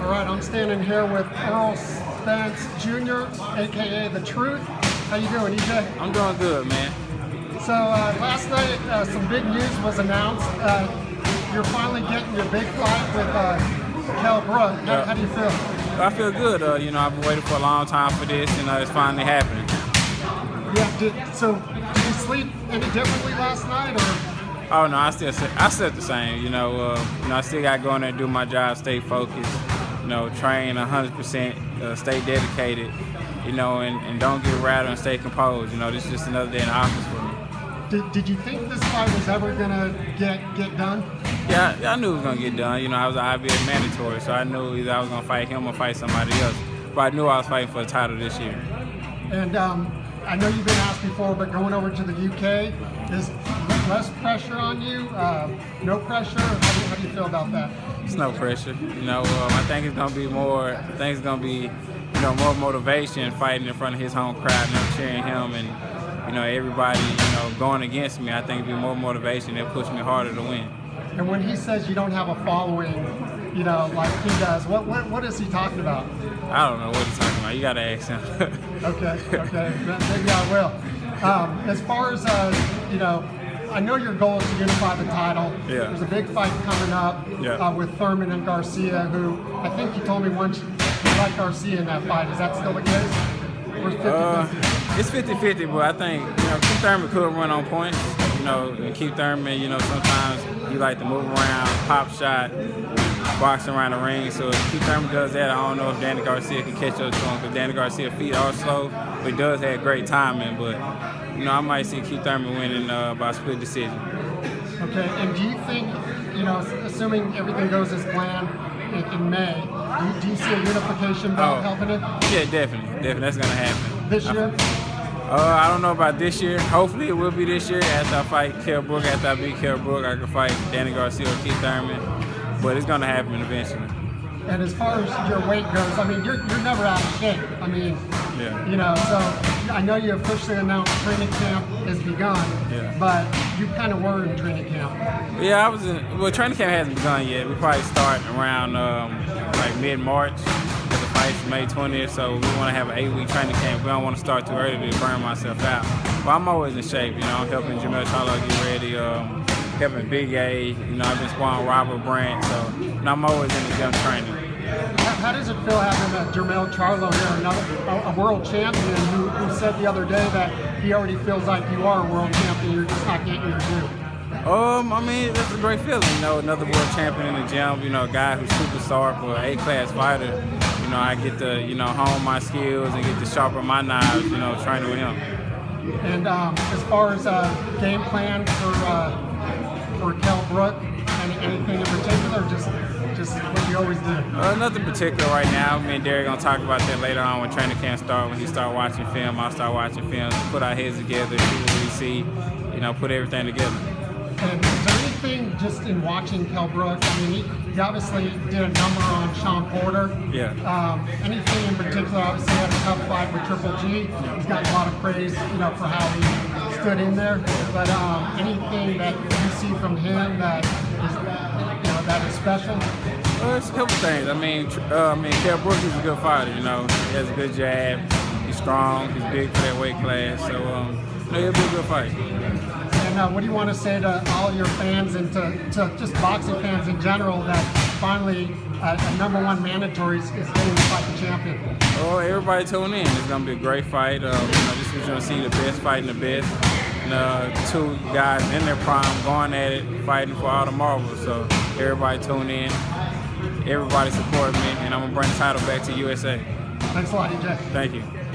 All right, I'm standing here with Errol Spence Jr, aka The Truth. How you doing, EJ? I'm doing good, man. So last night, some big news was announced. You're finally getting your big fight with Kell Brook. How do you feel? I feel good. I've been waiting for a long time for this, and it's finally happening. Yeah. Did you sleep any differently last night, or? Oh no, I slept the same. I still got to go in there and do my job, stay focused. Train 100%, stay dedicated. And don't get rattled and stay composed. This is just another day in the office for me. Did you think this fight was ever gonna get done? Yeah, I knew it was gonna get done. I was an IBF mandatory, so I knew either I was gonna fight him or fight somebody else. But I knew I was fighting for the title this year. And I know you've been asked before, but going over to the UK, is less pressure on you? No pressure? How do you feel about that? It's no pressure. I think it's gonna be more. I think it's gonna be, more motivation fighting in front of his home crowd and them cheering him and, everybody, going against me. I think it'll be more motivation. It'll push me harder to win. And when he says you don't have a following, like he does, what is he talking about? I don't know what he's talking about. You gotta ask him. Okay. Maybe I will. As far as I know your goal is to unify the title. Yeah. There's a big fight coming up with Thurman and Garcia, who I think you told me once you liked Garcia in that fight. Is that still the case? Or is it 50-50? It's 50-50, but I think Keith Thurman could run on points. And Keith Thurman, sometimes he like to move around, pop shot, boxing around the ring. So if Keith Thurman does that, I don't know if Danny Garcia can catch up to him, because Danny Garcia's feet are slow, but he does have great timing. But I might see Keith Thurman winning by split decision. Okay, and do you think, assuming everything goes as planned in May, do you see a unification bout helping it? Yeah, definitely. That's going to happen. This year? I don't know about this year. Hopefully it will be this year. After I fight Kell Brook, after I beat Kell Brook, I can fight Danny Garcia or Keith Thurman. But it's going to happen eventually. And as far as your weight goes, you're never out of shape. So I know you officially announced training camp has begun, but you kind of were in training camp. Yeah, training camp hasn't begun yet. We probably start around like mid-March. The fight's May 20th, so we want to have an 8-week training camp. We don't want to start too early to burn myself out. But I'm always in shape. I'm helping Jamel Charlo get ready, helping Big A. I've been sparring Robert Brandt, so I'm always in the gym training. How does it feel having Jamel Charlo here, a world champion who said the other day that he already feels like you are a world champion, you're just not getting your due? That's a great feeling, another world champion in the gym, a guy who's super sharp, or an A-class fighter. I get to, hone my skills and get to sharpen my knives, training with him. And as far as game plan for Kell Brook, anything in particular, just what you always do? Nothing particular right now. Me and Derek gonna talk about that later on when training camp starts. When he start watching film, I'll start watching film, put our heads together, see what we see, put everything together. And is there anything just in watching Kell Brook? He obviously did a number on Sean Porter. Yeah. Anything in particular? Obviously, he had a tough fight with Triple G. He's gotten a lot of praise, for how he stood in there. But anything that you see from him that is, that is special? It's a couple things. Kell Brook is a good fighter. He has a good jab. He's strong. He's big for that weight class. So, he'll be a good fight. And what do you want to say to all your fans and to just boxing fans in general that finally a #1 mandatory is getting to fight the champion? Oh, everybody tune in. It's going to be a great fight. This is going to see the best fighting the best. And two guys in their prime going at it, fighting for all the marbles. So everybody tune in. Everybody support me, and I'm going to bring the title back to USA. Thanks a lot, EJ. Thank you.